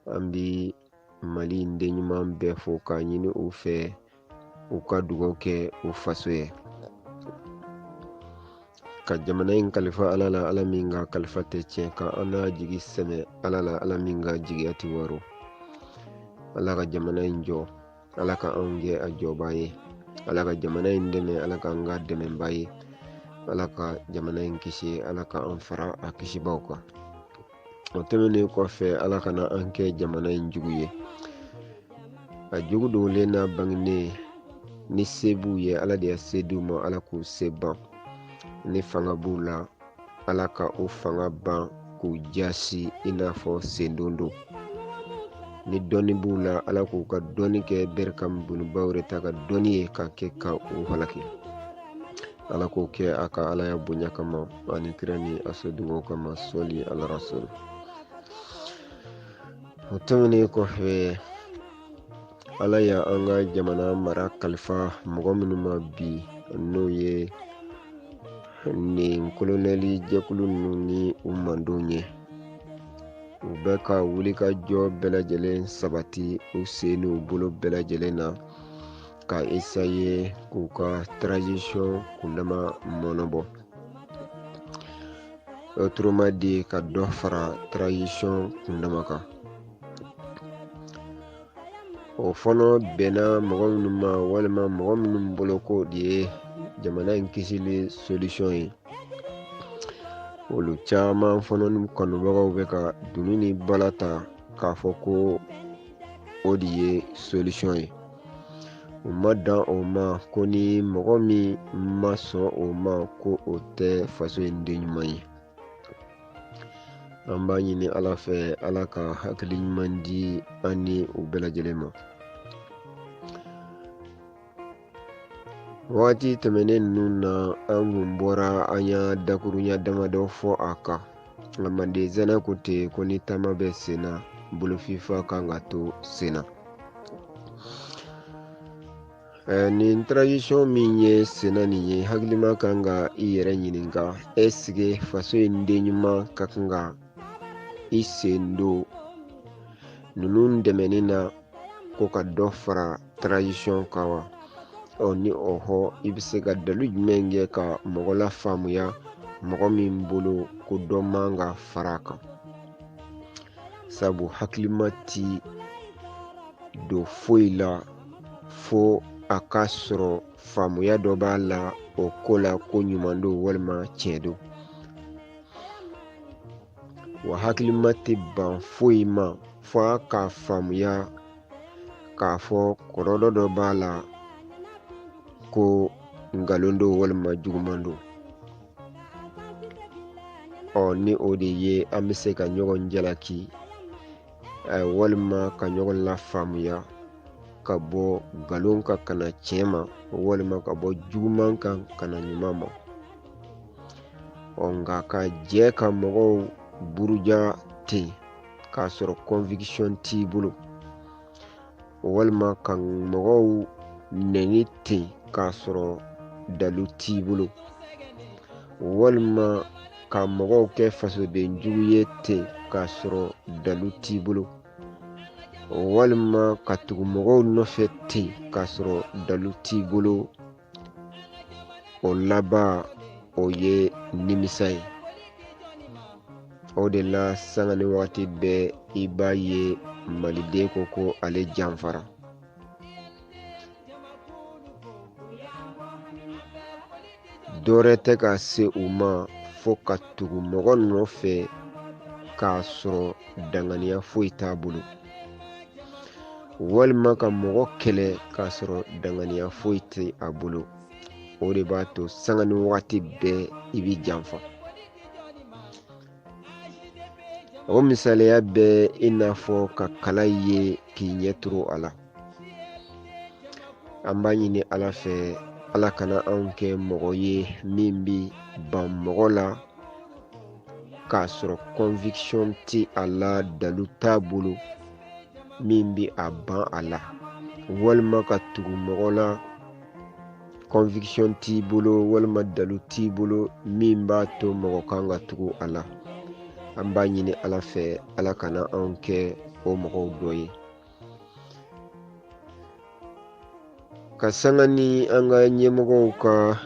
an bi Mali den ɲuman bɛɛ fo k'a ɲini u fɛ u ka dugawu kɛ u faso ye, ka jamana in kalifa Ala la, Ala min ka kalifa tɛ tiɲɛ, ka an n'a jigi sɛmɛ Ala la, Ala min ka jigiya tɛ waro. Ala ka jamana in jɔ, Ala ka anw kɛ a jɔbaa ye, Ala ka jamana in dɛmɛ, Ala ka an ka dɛmɛbaa ye, Ala ka jamana in kisi, Ala ka an fara a kisibaaw kan. O tɛmɛnen kɔfɛ, Ala kana an kɛ jamana in jugu ye. A jugu dogolen n'a bangenen ni se b'u ye, Ala de ya se d'u ma, Ala k'u se ban. Ni fanga b'u la, Ala ka o fanga ban k'u jasi i n'a fɔ sendon don. Ni dɔnni b'u la, Ala k'u ka dɔnni kɛ berkan bunubaw de ta ka dɔnni ye ka kɛ ka u halaki. Ala k'o kɛ a ka Alaya bonya kama ani kira ni a sojuguw kama, sɔli ala rasul. O tɛmɛnen kɔfɛ, Ala ya an ka jamana mara kalifa mɔgɔ minnu ma bi, n'o ye nin kolonɛli jɛkulu ninnu ni u mandenw ye. U bɛ ka wuli ka jɔ bɛɛ lajɛlen sabati u sen n'u bolo bɛɛ lajɛlen na, ka esaye k'u ka transition kundama mɔnɔbɔ. Autrement dit, ka dɔ fara transition kundama kan. O fɔlɔ bɛnna mɔgɔ minnu ma, walima mɔgɔ minnu bolo ko de ye jamana in kisili solution ye. Olu caman fana ni kanubagaw bɛ ka dunu ni bala ta k'a fɔ ko o de ye solution ye. U ma dan o ma ko ni mɔgɔ min ma sɔn o ma ko o tɛ faso in den ɲuman ye. An b'a ɲini Ala fɛ, Ala ka hakili ɲuman di an ni u bɛɛ lajɛlen ma. Waati tɛmɛnen ninnu na, an kun bɔra an y'a dakurunya damadɔ fɔ a kan. Nka Manden zɛnɛ ko ten ko ni taama bɛ sen na, bolofifa kan ka to sen na. Nin transition min ye sen na nin ye, hakilima kan ka i yɛrɛ ɲininka, est-ce que faso in den ɲuman ka kan ka i sen don ninnu dɛmɛni na ko ka dɔ fara transition kan wa? Ni o hɔ, i bɛ se ka dalu jumɛn kɛ ka mɔgɔ la faamuya mɔgɔ min bolo ko dɔ man ka fara a kan? Sabu hakilima ti don foyi la fo a ka sɔrɔ faamuya dɔ b'a la o ko la, ko ɲuman don walima tiɲɛ don. Wa hakilima tɛ ban foyi ma fo a ka faamuya k'a fɔ kɔlɔlɔ dɔ b'a la, ko ngalon don walima juguman don. Ni o de ye an bɛ se ka ɲɔgɔn jalaki, walima ka ɲɔgɔn lafaamuya ka bɔ ngalon kan ka na tiɲɛ ma, walima ka bɔ juguman kan ka na ɲuman ma. Nka ka jɛ ka mɔgɔw buruja ten k'a sɔrɔ conviction t'i bolo, walima ka mɔgɔw nɛni ten k'a sɔrɔ dalu t'i bolo, walima ka mɔgɔw kɛ fasoden jugu ye ten k'a sɔrɔ dalu t'i bolo, walima ka tugu mɔgɔw nɔfɛ ten k'a sɔrɔ dalu t'i bolo. O laban, o ye nimisa ye. O de la sanga ni waati bɛɛ i b'a ye Maliden ko ale janfara. Dɔwɛrɛ tɛ ka se u ma fo ka tugu mɔgɔ nɔfɛ k'a sɔrɔ danganiya foyi t'a bolo, walima ka mɔgɔ kɛlɛ k'a sɔrɔ danganiya foyi tɛ a bolo. O de b'a to sanga ni waati bɛɛ i bɛ janfa. O misaliya bɛ i n'a fɔ ka kala ye k'i ɲɛ turu a la. An b'a ɲini Ala fɛ, Ala kana anw kɛ mɔgɔ ye min bi ban mɔgɔ la k'a sɔrɔ conviction ti a la, dalu t'a bolo min bi a ban a la, walima ka tugu mɔgɔ la, conviction t'i bolo walima dalu t'i bolo min b'a to mɔgɔ kan ka tugu a la. an b'a ɲini Ala fɛ Ala kana anw kɛ o mɔgɔw dɔ ye. Ka sanga ni an ka ɲɛmɔgɔw ka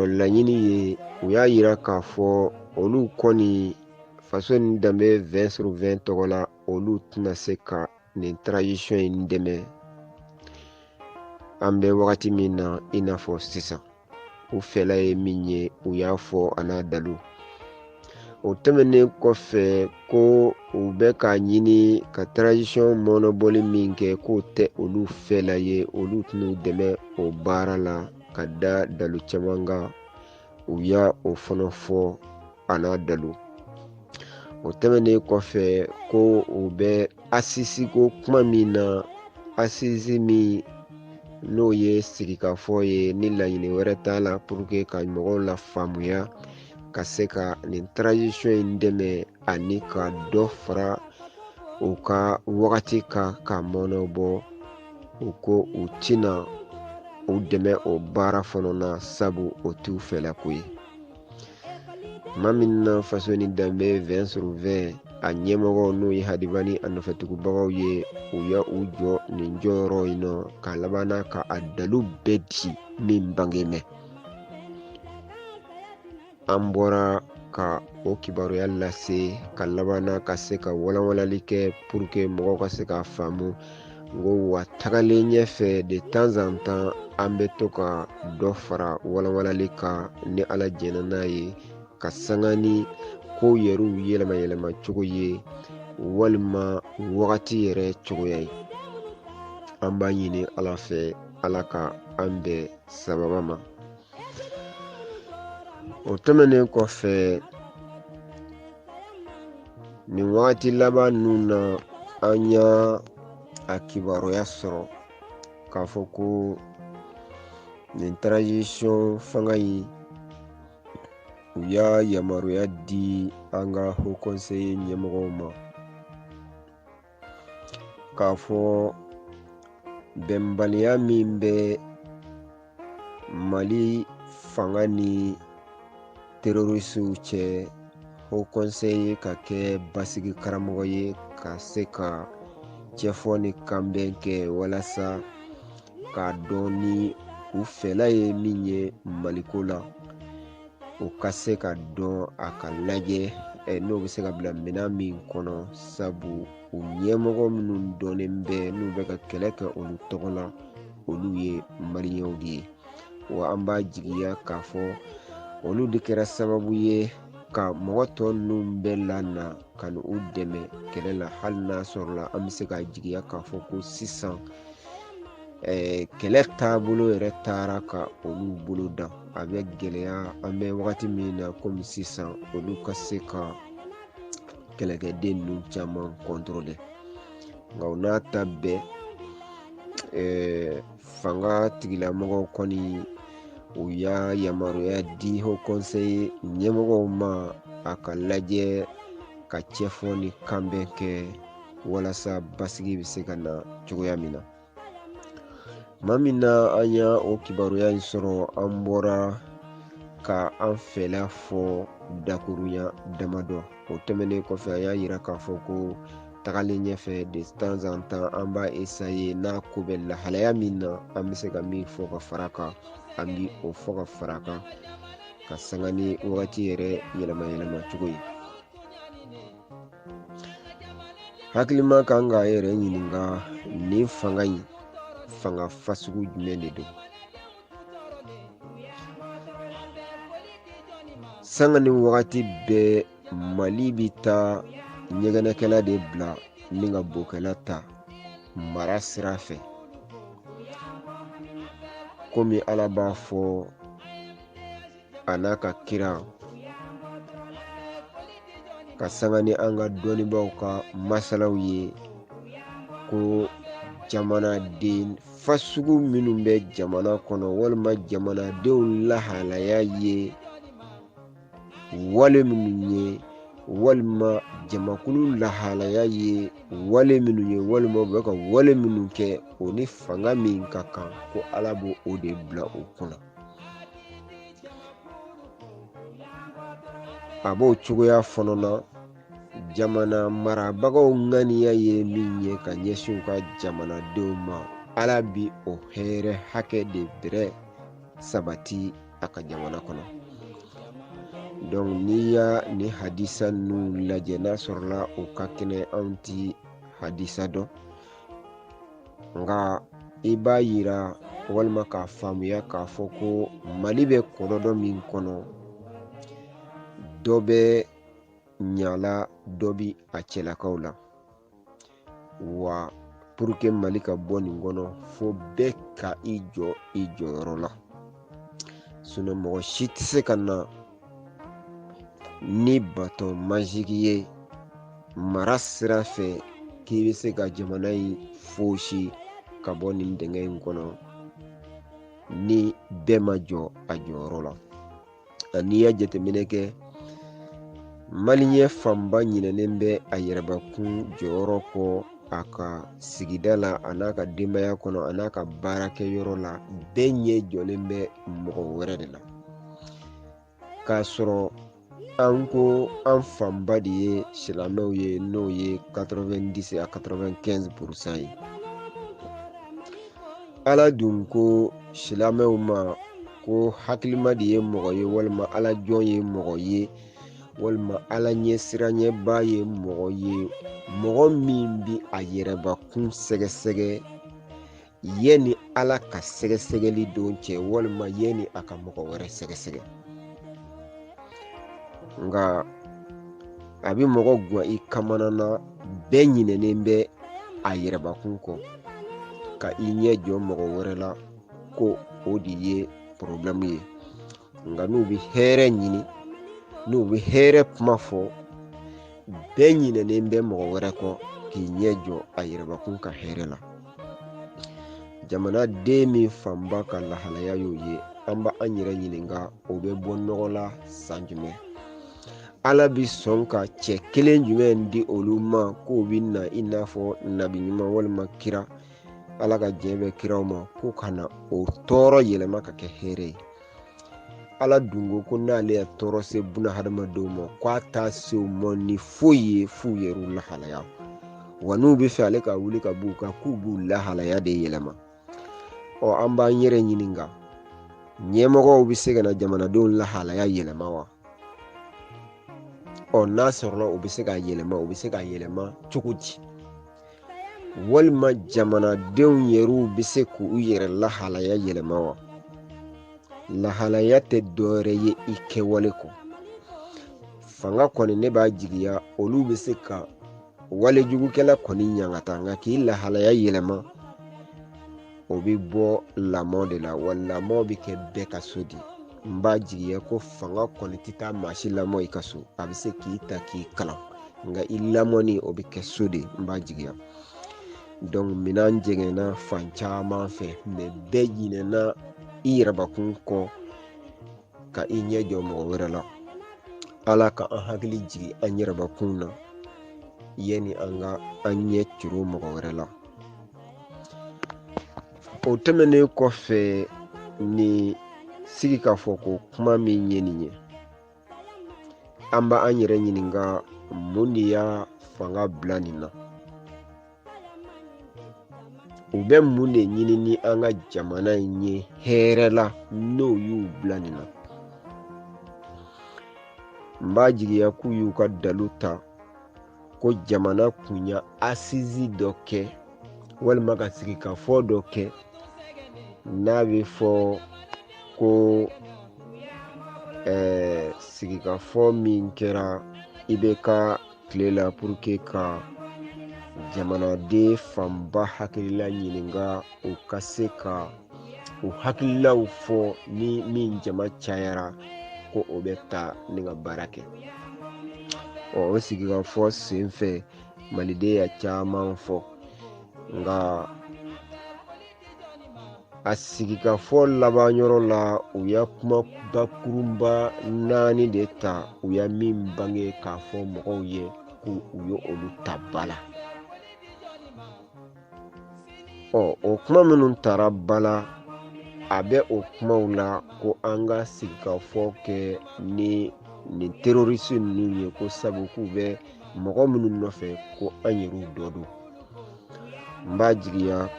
laɲini ye, u y'a yira k'a fɔ olu kɔni faso ni danbe 20/20 tɔgɔ la, olu tɛna se ka nin transition in dɛmɛ. An bɛ wagati min na i n'a fɔ sisan, u fɛla ye min ye u y'a fɔ a n'a dalu. O tɛmɛnen kɔfɛ ko u bɛ k'a ɲini ka transition mɔnɔbɔli min kɛ k'o tɛ olu fɛla ye, olu tɛn'u dɛmɛ o baara la ka da dalu caman kan, u y'a o fana fɔ a n'a dalu. O tɛmɛnen kɔfɛ ko u bɛ assise ko kuma min na, assise min n'o ye sigikafɔ ye ni laɲini wɛrɛ t'a la pour que ka mɔgɔw la faamuya ka se ka nin transition in dɛmɛ ani ka dɔ fara u ka wagati kan ka mɔnɔbɔ. U ko u tɛna u dɛmɛ o baara fana na, sabu o t'u fɛlako ye. Tuma min na faso ni danbe 20/20 a ɲɛmɔgɔw n'o ye Hadiba ni a nɔfɛtugubagaw ye, u ya u jɔ nin jɔyɔrɔ in na ka laban ka a dalu bɛɛ di min bangemɛ. An bɔra ka o kibaruya lase ka laban ka se ka walawalali kɛ pour que mɔgɔw ka se k'a faamu. Ngo wa tagalen ɲɛfɛ de temps en temps an bɛ to ka dɔ fara walawalali kan ni Ala jɛna n'a ye, ka sanga ni ko yɛrɛw yɛlɛma cogo ye walima wagati yɛrɛ cogoya ye. An b'a ɲini Ala fɛ Ala ka an bɛn sababa ma. O tɛmɛnen kɔfɛ, nin wagati laban ninnu na an y'a a kibaruya sɔrɔ k'a fɔ ko nin transition fanga in u y'a yamaruya di an ka Haut Conseil ɲɛmɔgɔw ma k'a fɔ bɛnbaliya min bɛ Mali fanga ni terrorisiw cɛ, Haut Conseil ka kɛ basigi karamɔgɔ ye ka se ka cɛfɔ ni kanbɛn kɛ walasa k'a dɔn ni u fɛla ye min ye Maliko la, u ka se ka dɔn a ka lajɛ n'o bɛ se ka bila minɛn min kɔnɔ, sabu u ɲɛmɔgɔ minnu dɔnnen bɛ n'u bɛ ka kɛlɛ kɛ olu tɔgɔ la, olu ye maliyɛnw de ye. Wa an b'a jigiya k'a fɔ olu de kɛra sababu ye ka mɔgɔ tɔ ninnu bɛɛ lana ka u dɛmɛ kɛlɛ la, hali n'a sɔrɔ la an bɛ se ka jigiya k'a fɔ ko sisan kɛlɛ taabolo yɛrɛ taara ka olu bolo da. A bɛ gɛlɛya, an bɛ wagati min na komi sisan, olu ka se ka kɛlɛkɛden ninnu caman contrôler. Nka o n'a ta bɛɛ, fanga tigilamɔgɔw kɔni u y'a yamaruya di Haut Conseil ɲɛmɔgɔw ma a ka lajɛ ka cɛfɔ ni kanbɛn kɛ walasa basigi bɛ se ka na cogoya min na. Tuma min na an y'a o kibaruya in sɔrɔ, an bɔra ka an fɛla fɔ dakurunya damadɔ. O tɛmɛnen kɔfɛ an y'a yira k'a fɔ ko tagalen ɲɛfɛ de temps en temps an b'a essayer n'a ko bɛ lahalaya min na an bɛ se ka min fɔ ka fara kan, an bɛ o fɔ ka fara kan ka sanga ni wagati yɛrɛ yɛlɛma cogo ye. Hakilima kan k'a yɛrɛ ɲininka nin fanga in fanga fasugu jumɛn de don? Sanga ni wagati bɛɛ Mali bɛ taa ɲɛgɛnɛkɛla de bila ni ka bokɛla ta mara sira fɛ. Komi Ala b'a fɔ a n'a ka kira ka sanga ni an ka dɔnnibaaw ka masalaw ye ko jamanaden fasugu minnu bɛ jamana kɔnɔ walima jamanadenw lahalaya ye wale minnu ye walima jamakulu lahalaya ye wale minnu ye walima u bɛ ka wale minnu kɛ o ni fanga min ka kan, ko Ala b'o o de bila o kɔnɔ. a b'o cogoya fana na jamana marabagaw ŋaniya ye min ye ka ɲɛsin u ka jamanadenw ma Ala bi o hɛrɛ hakɛ de bɛrɛ sabati a ka jamana kɔnɔ. Donc n'i y'a ni hadisa ninnu lajɛ n'a sɔrɔla o ka kɛnɛ anw ti hadisa dɔn, nka i b'a yira walima k'a faamuya k'a fɔ ko Mali bɛ kɔlɔlɔ min kɔnɔ, dɔ bɛ ɲala dɔ bi a cɛlakaw la, wa pour que Mali ka bɔ nin kɔnɔ fo bɛɛ ka i jɔ i jɔyɔrɔ la. Sinon mɔgɔ si tɛ se ka na ni baton magique ye mara sira fɛ k'i bɛ se ka jamana in fosi ka bɔ nin dingɛ in kɔnɔ ni bɛɛ ma jɔ a jɔyɔrɔ la. N'i y'a jateminɛ kɛ, Maliyɛn fanba ɲinɛnen bɛ a yɛrɛbakun jɔyɔrɔ kɔ a ka sigida la a n'a ka denbaya kɔnɔ a n'a ka baarakɛyɔrɔ la, bɛɛ ɲɛ jɔlen bɛ mɔgɔ wɛrɛ de la. K'a sɔrɔ an ko an fanba de ye silamɛw ye n'o ye 90 à 95% ye. Ala dun ko silamɛw ma ko hakilima de ye mɔgɔ ye walima Ala jɔn ye mɔgɔ ye walima Ala ɲɛ siranyɛba ye mɔgɔ ye, mɔgɔ min bi a yɛrɛbakun sɛgɛsɛgɛ yanni Ala ka sɛgɛsɛgɛli don cɛ walima yanni a ka mɔgɔ wɛrɛ sɛgɛsɛgɛ. Nka a bi mɔgɔ gan i kamana na bɛɛ ɲinɛnen bɛ a yɛrɛbakun kɔ ka i ɲɛ jɔ mɔgɔ wɛrɛ la ko o de ye problème ye. Nka n'u bi hɛrɛ ɲini, n'u bi hɛrɛ kuma fɔ, bɛɛ ɲinɛnen bɛ mɔgɔ wɛrɛ kɔ k'i ɲɛ jɔ a yɛrɛbakun ka hɛrɛ la. Jamanaden min fanba ka lahalaya y'o ye, an b'a an yɛrɛ ɲininka o bɛ bɔ nɔgɔ la san jumɛn? Ala bi sɔn ka cɛ kelen jumɛn di olu ma k'o bi na i n'a fɔ nabi ɲuman walima kira, Ala ka diɲɛ bɛ kiraw ma, ko ka na o tɔɔrɔ yɛlɛma ka kɛ hɛrɛ ye. Ala dun ko n'ale ye tɔɔrɔ se buna hadamadenw ma k'a t'a se u ma ni foyi ye f'u yɛrɛw lahalaya, wa n'u bɛ fɛ ale ka wuli ka b'u kan k'u b'u lahalaya de yɛlɛma. An b'an yɛrɛ ɲininka, ɲɛmɔgɔw bɛ se ka na jamanadenw lahalaya yɛlɛma wa? N'a sɔrɔla o bɛ se ka yɛlɛma, o bɛ se ka yɛlɛma cogo di? Walima jamanadenw yɛrɛw bɛ se k'u yɛrɛ lahalaya yɛlɛma wa? Lahalaya tɛ dɔwɛrɛ ye i kɛwale kɔ. Fanga kɔni ne b'a jigiya olu bɛ se ka walejugukɛla kɔni ɲangata, nka k'i lahalaya yɛlɛma o bɛ bɔ lamɔ de la, wa lamɔ bɛ kɛ bɛɛ ka so di. N b'a jigiya ko fanga kɔni tɛ taa maa si lamɔ i ka so, a bɛ se k'i ta k'i kalan, nka i lamɔni o bɛ kɛ so de. N b'a jigiya. Donc minɛn jɛngɛnna fan caman fɛ, mais bɛɛ ɲinɛna i yɛrɛbakun kɔ ka i ɲɛ jɔ mɔgɔ wɛrɛ la. Ala ka an hakili jigin an yɛrɛbakun na yanni an ka an ɲɛ ciro mɔgɔ wɛrɛ la. O tɛmɛnen kɔfɛ, ni sigi k'a fɔ ko kuma min ye nin ye, an b'a an yɛrɛ ɲininka mun de y'a fanga bila nin na? U bɛ mun de ɲini ni an ka jamana in ye hɛrɛ la n'o y'u bila nin na? N b'a jigiya k'u y'u ka dalu ta ko jamana kun ya assise dɔ kɛ walima ka sigikafɔ dɔ kɛ n'a bɛ fɔ ko sigikafɔ min kɛra IBK tile la pour que ka jamanaden fanba hakilila ɲininka u ka se ka u hakililaw fɔ ni min jama cayara ko o bɛ taa ni ka baara kɛ. O sigikafɔ sen fɛ maliden ya caman fɔ, nka a sigikafɔ laban yɔrɔ la u y'a kuma bakurunba 4 de ta, u y'a min bange k'a fɔ mɔgɔw ye k'u ye olu ta ba la. O kuma minnu tara ba la, a bɛ o kumaw la ko an ka sigikafɔ kɛ ni ni terroriste ninnu ye ko sabu k'u bɛ mɔgɔ minnu nɔfɛ ko an yɛrɛw dɔ don. N b'a jigiya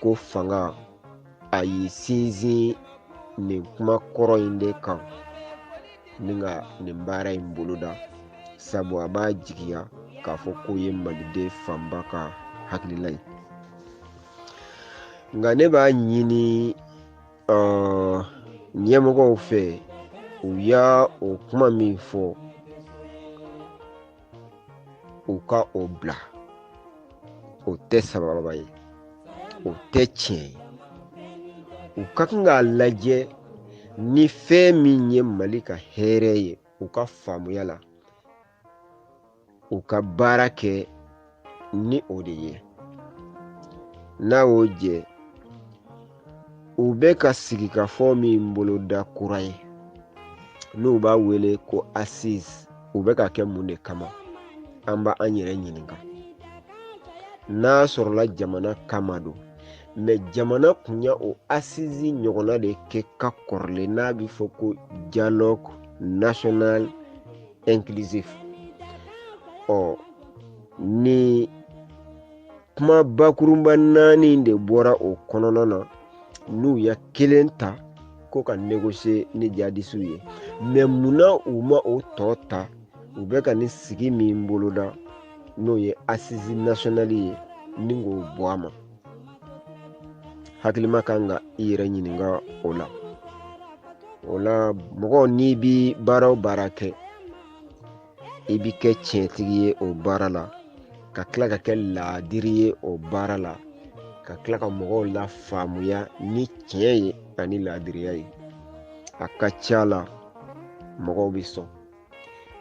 ko fanga a y'i sinsin nin kuma kɔrɔ in de kan ni ka nin baara in boloda, sabu a b'a jigiya k'a fɔ k'o ye maliden fanba ka hakilila ye. Nka ne b'a ɲini ɲɛmɔgɔw fɛ u y'a o kuma min fɔ u ka o bila. O tɛ sababa ye, o tɛ tiɲɛ ye. U ka kan k'a lajɛ ni fɛn min ye Mali ka hɛrɛ ye u ka faamuya la, u ka baara kɛ ni o de ye. N'a y'o jɛ, u bɛ ka sigikafɔ min boloda kura ye n'u b'a wele ko assise, u bɛ ka kɛ mun de kama? An b'a an yɛrɛ ɲininka. N'a sɔrɔla jamana kama don, jamana kun ya o assise ɲɔgɔnna de kɛ ka kɔrɔlen n'a bɛ fɔ ko dialogue national inclusif. Ni kuma bakurunba 4 de bɔra o kɔnɔna na n'u ya 1 ta ko ka négocier ni jihadistes ye. Munna u ma o tɔ ta? U bɛ ka ni sigi min boloda n'o ye assise nationale ye ni k'o bɔ a ma. Hakilima kan ka i yɛrɛ ɲininka o la. O la mɔgɔ n'i bi baara o baara kɛ, i bi kɛ tiɲɛtigi ye o baara la, ka tila ka kɛ laadiri ye o baara la, ka tila ka mɔgɔw la faamuya ni tiɲɛ ye ani laadiriya ye. A ka ca la mɔgɔw bɛ sɔn.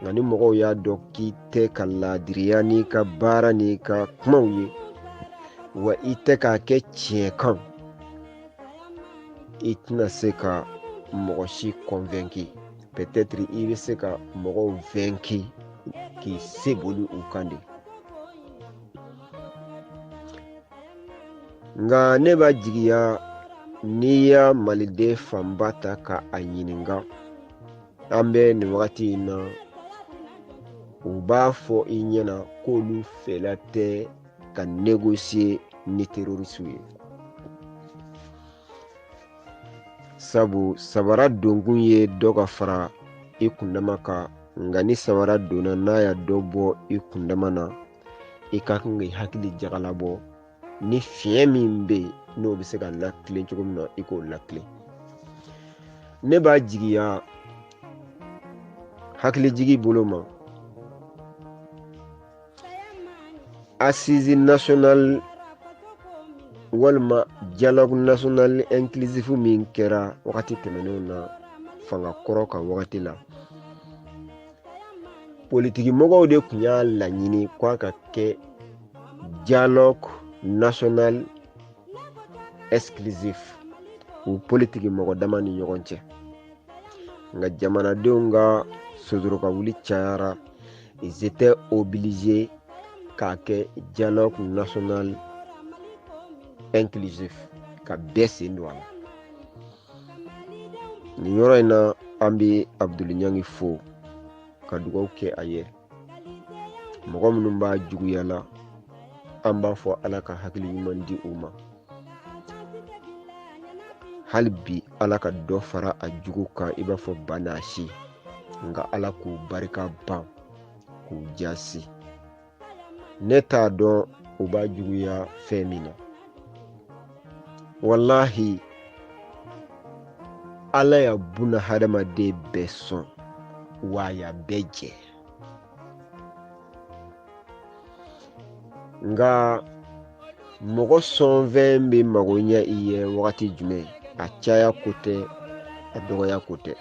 Nka ni mɔgɔw y'a dɔn k'i tɛ ka laadiriya n'i ka baara n'i ka kumaw ye, wa i tɛ k'a kɛ tiɲɛ kan, i tɛna se ka mɔgɔ si convaincre. Peut-être i bɛ se ka mɔgɔw vaincre k'i se boli u kan de. Nka ne b'a jigiya n'i ya maliden fanba ta ka a ɲininka, an bɛ nin wagati in na, u b'a fɔ i ɲɛna k'olu fɛla tɛ ka négocier ni terroriste ye. Sabu sabara donkun ye dɔ ka fara i kundama kan, nka ni sabara donna n'a ya dɔ bɔ i kundama na, i ka kan k'i hakili jagalabɔ ni fiɲɛ min bɛ yen n'o bɛ se ka latilen cogo min na i k'o latilen. Ne b'a jigiya hakilijigi bolo ma, assise national walima dialogue national inclusif min kɛra wagati tɛmɛnenw na fanga kɔrɔ kan wagati la, politiki mɔgɔw de tun y'a laɲini k'a ka kɛ dialogue national exclusif u politiki mɔgɔ dama ni ɲɔgɔn cɛ. Nka jamanadenw ka sojuru ka wuli cayara, ils étaient obligés k'a kɛ dialogue national inclusif, ka bɛɛ sen don a la. Nin yɔrɔ in na an bɛ Abdul Ɲangi fo ka dugawu kɛ a ye. Mɔgɔ minnu b'a juguya la, an b'a fɔ Ala ka hakili ɲuman di u ma. Hali bi Ala ka dɔ fara a jugu kan i b'a fɔ ba n'a si, nka Ala k'u barika ban k'u jasi. Ne t'a dɔn u b'a juguya fɛn min na. Wallahi Ala ya buna hadamaden bɛɛ sɔn wa a y'a bɛɛ jɛ. Nka mɔgɔ sɔnfɛn bɛ mago ɲɛ i ye wagati jumɛn? A caya ko tɛ, a dɔgɔya ko tɛ.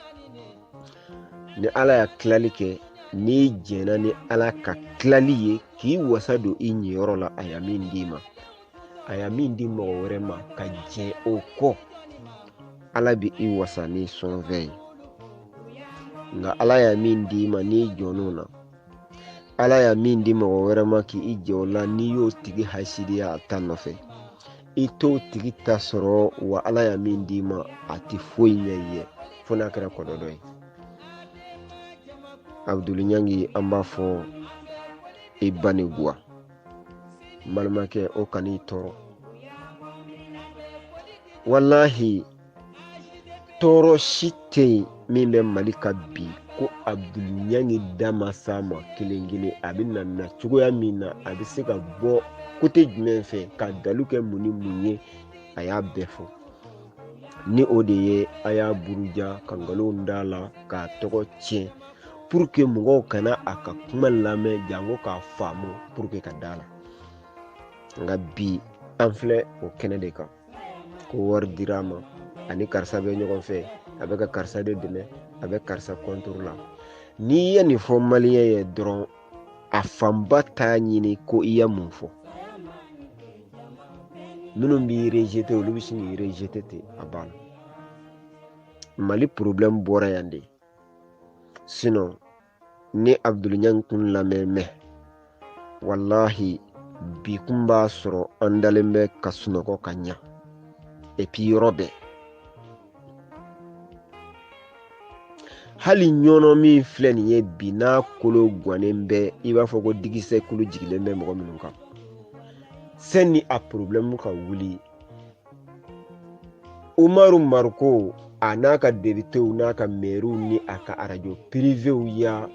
Ni Ala ya tilali kɛ, n'i jɛnna ni Ala ka tilali ye k'i wasa don i ɲɛyɔrɔ la, a ya min d'i ma. A ya min di mɔgɔ wɛrɛ ma ka jɛn o kɔ, Ala bɛ i wasa ni sɔnfɛn ye. Nka Ala ya min d'i ma n'i jɔn'o na, Ala ya min di mɔgɔ wɛrɛ ma k'i jɛ o la n'i y'o tigi hasidiya a ta nɔfɛ, i t'o tigi ta sɔrɔ, wa Ala ya min d'i ma a tɛ foyi ɲɛ i ye fo n'a kɛra kɔlɔlɔ ye. Abdul Nyangi an b'a fɔ i ba ni guwa n balimakɛ o kan'i tɔɔrɔ wallahi tɔɔrɔ si tɛ yen min bɛ Mali ka bi ko Abdul Nyangi da ma s'a ma kelen kelen a bɛ na cogoya min na a bɛ se ka bɔ côté jumɛn fɛ ka dalu kɛ mun ni mun ye a y'a bɛɛ fɔ ni o de ye a y'a buruja ka nkalon d'a la k'a tɔgɔ tiɲɛ pour que mɔgɔw kana a ka kuma lamɛn jango k'a faamu pour que ka d'a la nka bi an filɛ o kɛnɛ de kan ko wari dir'a ma ani karisa bɛ ɲɔgɔn fɛ a bɛ ka karisa de dɛmɛ a bɛ karisa contre la n'i ye nin fɔ maliyɛn ye dɔrɔn a fanba t'a ɲini ko i ya mun fɔ minnu b'i rejeter olu bɛ sin k'i rejeter ten a banna Mali problème bɔra yan de sinon ni Abdul Nyangi kun lamɛn mɛn wallahi bi kun b'a sɔrɔ an dalen bɛ ka sunɔgɔ ka ɲa et puis yɔrɔ bɛɛ hali ɲɔnɔ min filɛ nin ye bi n'a kolo gannen bɛ i b'a fɔ ko digisɛ kolo jigilen bɛ mɔgɔ minnu kan sani a problème ka wuli Umaru Mariko a n'a ka députéw n'a ka maires ni a ka radio privéw ya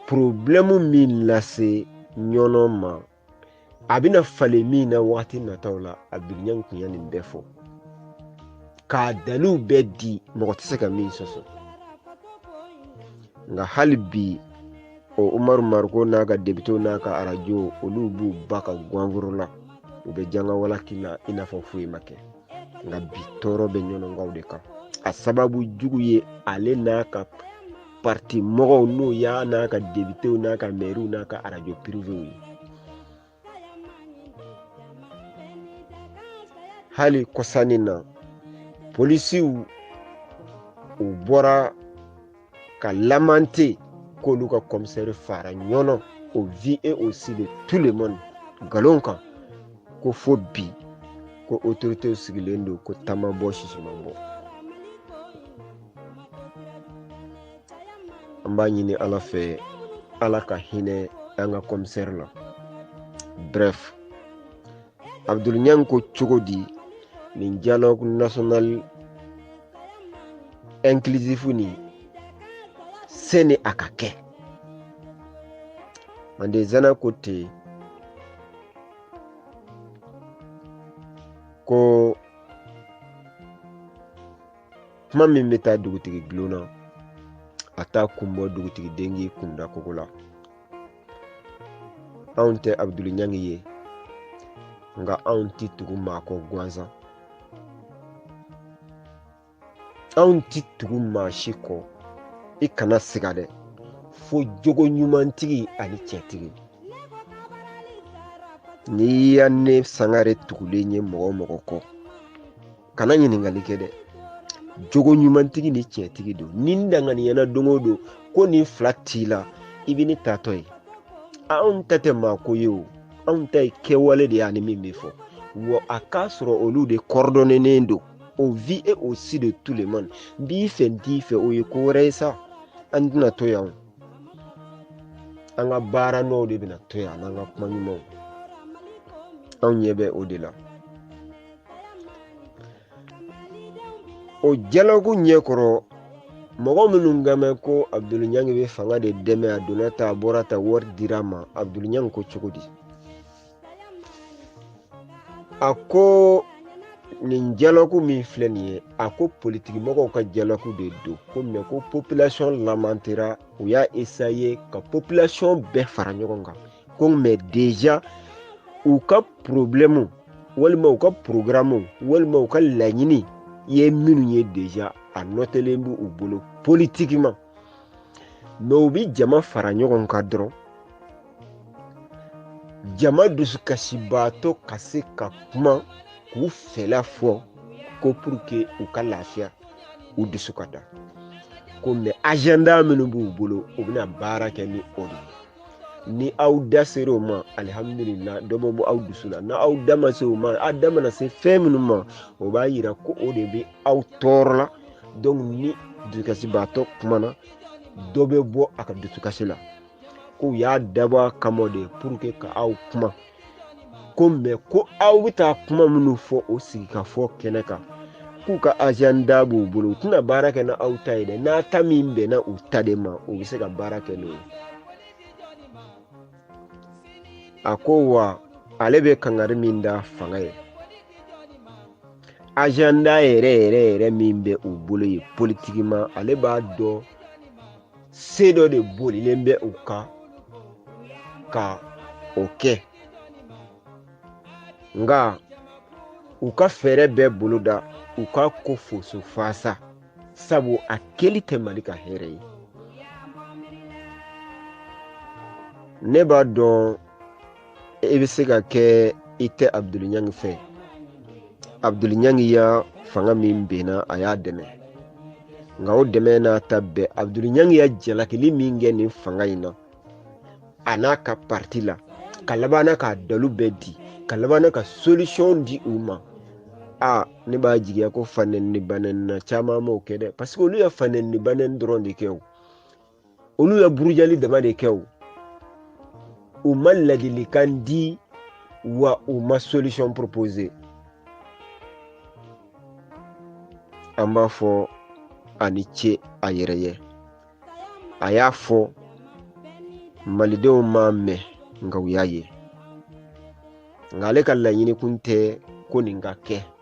problème min lase ɲɔnɔ ma a bɛna falen min na waati nataw la Abdul Nyangi kun ya nin bɛɛ fɔ k'a daliw bɛɛ di mɔgɔ tɛ se ka min sɔsɔ nka hali bi o Umaru Mariko n'a ka députéw n'a ka radio olu b'u ba ka gwanforo la u bɛ janga walaki la i n'a fɔ foyi ma kɛ nka bi tɔɔrɔ bɛ ɲɔnɔnkaw de kan a sababu jugu ye ale n'a ka parti mɔgɔw n'o y'a n'a ka députéw n'a ka maires n'a ka radio privéw ye hali kɔsani na polisiw u bɔra ka lamenter k'olu ka commissaire fara ɲɔnɔ au vu et au su de tout le monde nkalon kan ko fo bi ko autorité sigilen don ko taama bɔ sisiman bɔ an b'a ɲini Ala fɛ Ala ka hinɛ an ka commissaire la bref Abdul Nyangi ko cogo di nin dialogue national inclusif ni sani a ka kɛ Mandezana ko ten ko kuma min bɛ taa dugutigi bulon na a t'a kun bɔ dugutigi dengi kunda kogo la anw tɛ Abdul Nyangi ye nka anw ti tugu maa kɔ gansan anw ti tugu maa si kɔ i kana siga dɛ fo jogo ɲumantigi ani cɛtigi n'i ya ne Sangare tugulen ye mɔgɔ mɔgɔ kɔ kana ɲininkali kɛ dɛ jogo ɲumantigi ni cɛtigi don ni n danganiyana don o don ko nin fila t'i la i bɛ ne tatɔ ye anw ta tɛ maa ko ye o anw ta ye kɛwale de ye ani min bɛ fɔ wa a k'a sɔrɔ olu de coordonnélen don au vu et au su de tout le monde n b'i fɛ n t'i fɛ o ye ko wɛrɛ ye sa an tɛna to yan an ka baara nɔw de bɛna to yan n'an ka kuma ɲumanw anw ɲɛ bɛ o de la o dialogue ɲɛkɔrɔ mɔgɔ minnu gamɛ ko Abdul Nyangi bɛ fanga de dɛmɛ a donna ta a bɔra ta wari dira ma Abdul Nyangi ko cogo di a ko nin dialogue min filɛ nin ye a ko politiki mɔgɔw ka dialogue de don ko mais ko population lamentera u y'a essayer ka population bɛɛ fara ɲɔgɔn kan ko mais déjà u ka problème walima u ka programme walima u ka laɲini ye minnu ye déjà a nɔtɛlen b'u u bolo politiquement mais u bi jama fara ɲɔgɔn kan dɔrɔn jama dusukasibaatɔ ka se ka kuma k'u fɛla fɔ ko pour que u ka lafiya u dusu ka da ko mais agenda minnu b'u bolo u bɛna baara kɛ ni o de ye ni aw da ser'o ma alhamdulillah dɔ bɛ bɔ aw dusu la n'aw da ma se o ma a da mana se fɛn minnu ma o b'a yira ko o de bɛ aw tɔɔrɔ la donc ni dusukasibaatɔ kumana dɔ bɛ bɔ a ka dusukasi la ko u y'a dabɔ a kama de pour que ka aw kuma ko mɛ ko aw bɛ taa kuma minnu fɔ o sigikafɔ kɛnɛ kan k'u ka agenda b'u bolo u tɛna baara kɛ na aw ta ye dɛ n'a ta min bɛnna u ta de ma u bɛ se ka baara kɛ n'o ye a ko wa ale bɛ kangari min da fanga ye agenda yɛrɛ min bɛ u bolo ye politikima ale b'a dɔn se dɔ de bolilen bɛ u kan ka o kɛ nka u ka fɛɛrɛ bɛɛ boloda u ka ko foso fasa sabu a kɛli tɛ Mali ka hɛrɛ ye ne b'a dɔn e bɛ se ka kɛ i tɛ Abdul Ɲangi fɛ Abdul Ɲangi ya fanga min benna a y'a dɛmɛ nka o dɛmɛ n'a ta bɛɛ Abdul Ɲangi ya jalakili min kɛ nin fanga in na a n'a ka parti la ka laban na k'a dalu bɛɛ di ka laban na ka solution di u ma ne b'a jigiya ko fanɛni banɛni na caman m'o kɛ dɛ parce que olu ye fanɛni banɛni dɔrɔn de kɛ o olu ye burujali dama de kɛ o u ma ladilikan di wa u ma solution proposer an b'a fɔ a ni ce a yɛrɛ ye a y'a fɔ malidenw m'a mɛn nka u y'a ye nka ale ka laɲini kun tɛ ko nin ka kɛ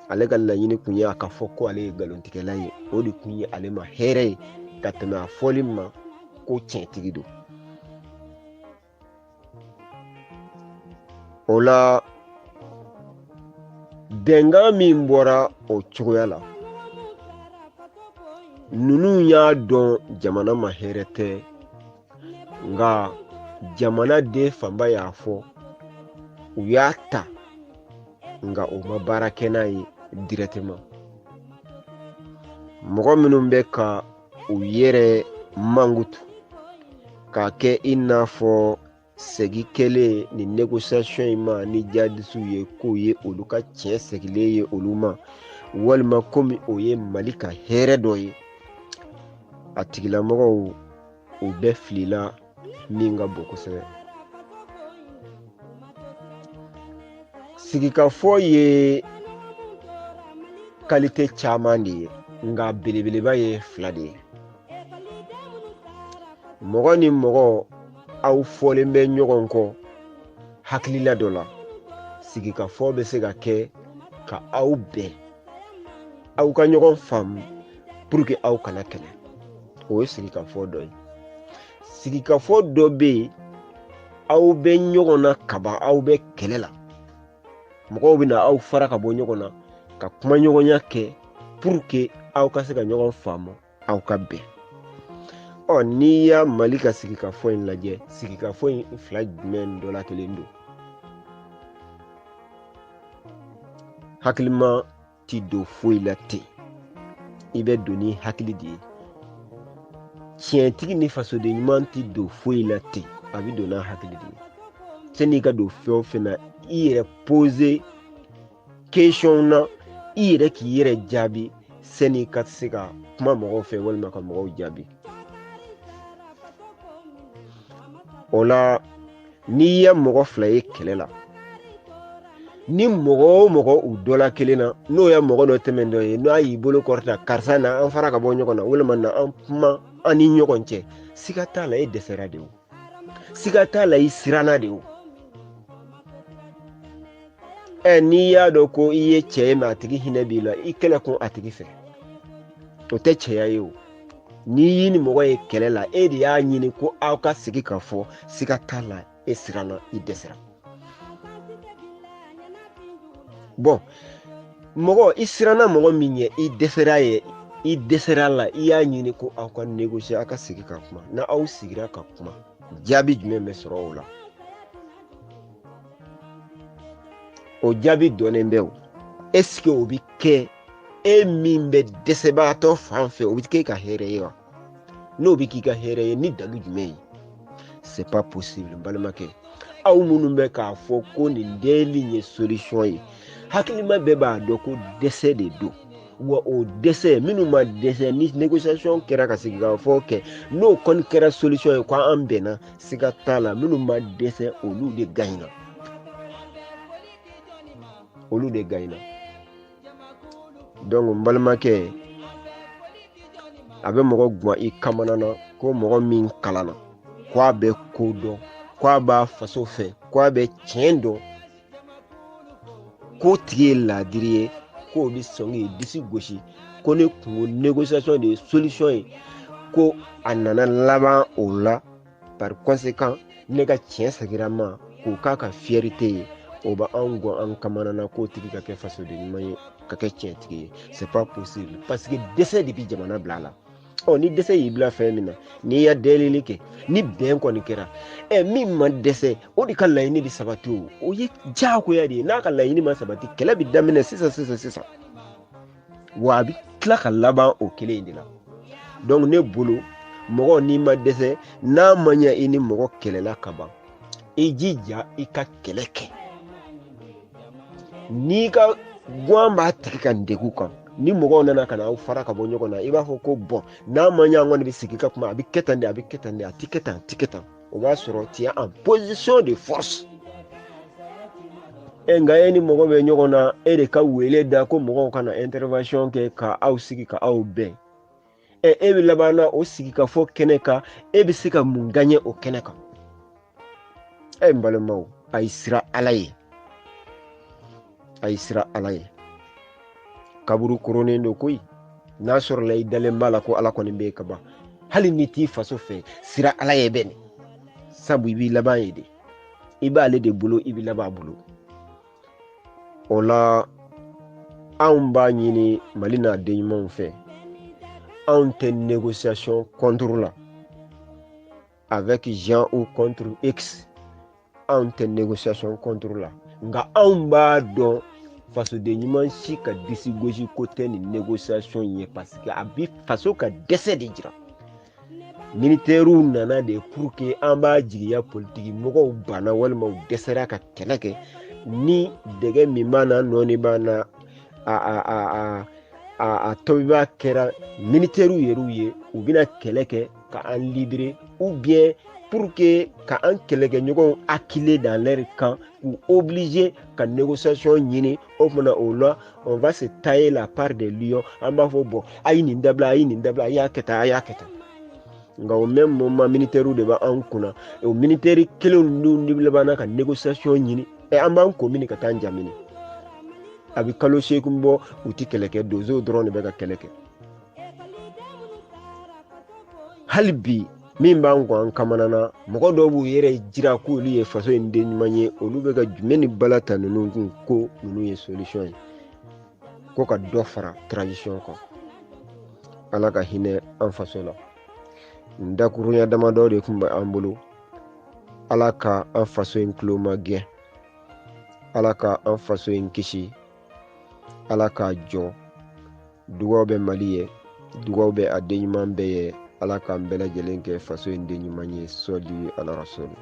ale ka laɲini kun ye a ka fɔ ko ale ye nkalontigɛla ye o de kun ye ale ma hɛrɛ ye ka tɛmɛ a fɔli ma ko tiɲɛtigi don o la bɛnkan min bɔra o cogoya la ninnu y'a dɔn jamana ma hɛrɛ tɛ nka jamana den fanba y'a fɔ u y'a ta nka o ma baara kɛ n'a ye directement mɔgɔ minnu bɛ ka u yɛrɛ mangutu k'a kɛ i n'a fɔ segi kɛlen ni négociation in ma ni jadisiw ye k'o ye olu ka tiɲɛ segilen ye olu ma walima komi o ye Mali ka hɛrɛ dɔ ye a tigilamɔgɔw u bɛɛ filila min ka bon kosɛbɛ sigikafɔ ye qualité caman de ye nka belebeleba ye fila de ye mɔgɔ ni mɔgɔ aw fɔlen bɛ ɲɔgɔn kɔ hakilila dɔ la sigikafɔ bɛ se ka kɛ ka aw bɛn aw ka ɲɔgɔn faamu pour que aw kana kɛlɛ o ye sigikafɔ dɔ ye sigikafɔ dɔ bɛ yen aw bɛ ɲɔgɔn na kaban aw bɛ kɛlɛ la mɔgɔw bɛ na aw fara ka bɔ ɲɔgɔn na ka kuma ɲɔgɔnya kɛ pour que aw ka se ka ɲɔgɔn faamu aw ka bɛn n'i y'a Mali ka sigikafɔ in lajɛ sigikafɔ in fila jumɛn dɔ la kelen don hakilima ti don foyi la ten i bɛ don ni hakili de ye tiɲɛtigi ni fasoden ɲuman ti don foyi la ten a bɛ don n'a hakili de ye sani i ka don fɛn o fɛn na i yɛrɛ poser question na i yɛrɛ k'i yɛrɛ jaabi sani i ka se ka kuma mɔgɔw fɛ walima ka mɔgɔw jaabi o la n'i ye mɔgɔ fila ye kɛlɛ la ni mɔgɔ o mɔgɔ u dɔ la kelen na n'o ye mɔgɔ dɔ tɛmɛ dɔ ye n'a y'i bolo kɔrɔta karisa na an fara ka bɔ ɲɔgɔn na walima na an kuma an ni ɲɔgɔn cɛ siga t'a la e dɛsɛra de o siga t'a la i siranna de o n'i y'a dɔn ko i ye cɛ ye mɛ a tigi hinɛ b'i la i kɛlɛ kun a tigi fɛ o tɛ cɛya ye o n'i y'i ni mɔgɔ ye kɛlɛ la e de y'a ɲini ko aw ka sigi ka fɔ siga t'a la e siranna i dɛsɛra mɔgɔ i siranna mɔgɔ min ye i dɛsɛra la i y'a ɲini ko aw ka négocier aw ka sigi ka kuma na aw sigira ka kuma jaabi jumɛn bɛ sɔrɔ o la o jaabi dɔnnen bɛ o est-ce que o bɛ kɛ e min bɛ dɛsɛbagatɔ fan fɛ o bɛ kɛ ka hɛrɛ ye wa n'o bɛ k'i ka hɛrɛ ye ni dalu jumɛn ye c'est pas possible balimakɛ aw minnu bɛ k'a fɔ ko nin deli ye solution ye hakilima bɛɛ b'a dɔn ko dɛsɛ de don wa o dɛsɛ minnu ma dɛsɛ ni négociation kɛra ka sigi ka fɔ kɛ n'o kɔni kɛra solution ye ko an bɛnna siga t'a la minnu ma dɛsɛ olu de gagnera olu de gagnera donc n balimakɛ a bɛ mɔgɔ guwan i kamana na ko mɔgɔ min kalanna ko a bɛ ko dɔn ko a b'a faso fɛ ko a bɛ tiɲɛ dɔn ko tigi ye laadiri ye ko bɛ sɔn k'i disi gosi ko ne kungo négociation de ye solution ye ko a nana laban o la par conséquent ne ka tiɲɛ segira ma k'o k'a ka fierté ye o bɛ an gɔn an kamana na k'o tigi ka kɛ fasoden ɲuman ye ka kɛ tiɲɛtigi ye c'est pas possible parce que dɛsɛ de bɛ jamana bila a la ni dɛsɛ y'i bila fɛn min na n'i ya delili kɛ ni bɛn kɔni kɛra min ma dɛsɛ o de ka laɲini bɛ sabati o ye diyagoya de ye n'a ka laɲini ma sabati kɛlɛ bɛ daminɛ sisan wa a bɛ tila ka laban o kelen in de la donc ne bolo mɔgɔ n'i ma dɛsɛ n'a ma ɲɛ i ni mɔgɔ kɛlɛla ka ban i jija i ka kɛlɛ kɛ n'i ka guwan b'a tigi ka degun kan ni mɔgɔw nana ka na aw fara ka bɔ ɲɔgɔn na i b'a fɔ ko bɔn n'a ma ɲɛ an kɔni bɛ sigi ka kuma a bɛ kɛ tan de a bɛ kɛ tan de a ti kɛ tan o b'a sɔrɔ tu es en position de force nka e ni mɔgɔ bɛ ɲɔgɔn na e de ka wele da ko mɔgɔw ka na intervention kɛ ka aw sigi ka aw bɛn e bɛ laban na o sigi ka fɔ kɛnɛ kan e bɛ se ka mun gagner o kɛnɛ kan n balimaw a y'i sira Ala ye a y'i sira Ala ye kaburu koronen don koyi n'a sɔrɔla i dalen b'a la ko Ala kɔni bɛ ka ban hali ni t'i faso fɛ sira Ala ye bɛ nin sabu i b'i laban ye de i b'ale de bolo i bɛ laban a bolo o la anw b'a ɲini Mali n'a den ɲumanw fɛ anw tɛ négociation contre la avec Jean ou contre X anw tɛ négociation contre la nka anw b'a dɔn fasoden ɲuman si ka disi gosi ko tɛ nin négociation ye parce que a bɛ faso ka dɛsɛ de jira militaires nana de pour que an b'a jigiya politique mɔgɔw banna walima u dɛsɛra ka kɛlɛ kɛ ni dɛgɛ min b'a na nɔɔni b'a na a tɔbibaa kɛra militaires yɛrɛw ye u bɛna kɛlɛ kɛ ka an libérer ou bien pour que ka an kɛlɛkɛɲɔgɔnw acculés dans leur camp ou obligés ka négociation ɲini o kumana o la on va se tailler la part des lions an b'a fɔ bon a ye nin dabila a y'a kɛ tan nka au même moment militaires de b'an kunna o militaires kelen ninnu laban na ka négociation ɲini an b'an ko mini ka taa an jamini a bɛ kalo 8 bɔ u tɛ kɛlɛ kɛ donsow dɔrɔn de bɛ ka kɛlɛ kɛ hali bi min b'an kɔ an kamana na mɔgɔ dɔw b'u yɛrɛ jira k'olu ye faso in den ɲuman ye olu bɛ ka jumɛn ni bala ta ninnu kun ko ninnu ye solution ye ko ka dɔ fara transition kan Ala ka hinɛ an faso la n dakurunya damadɔ de tun bɛ an bolo Ala ka an faso in tulo magɛn Ala ka an faso in kisi Ala k'a jɔ dugawu bɛ Mali ye dugawu bɛ a den ɲuman bɛɛ ye Ala k'an bɛɛ lajɛlen kɛ faso in den ɲuman ye sɔli ala rasuli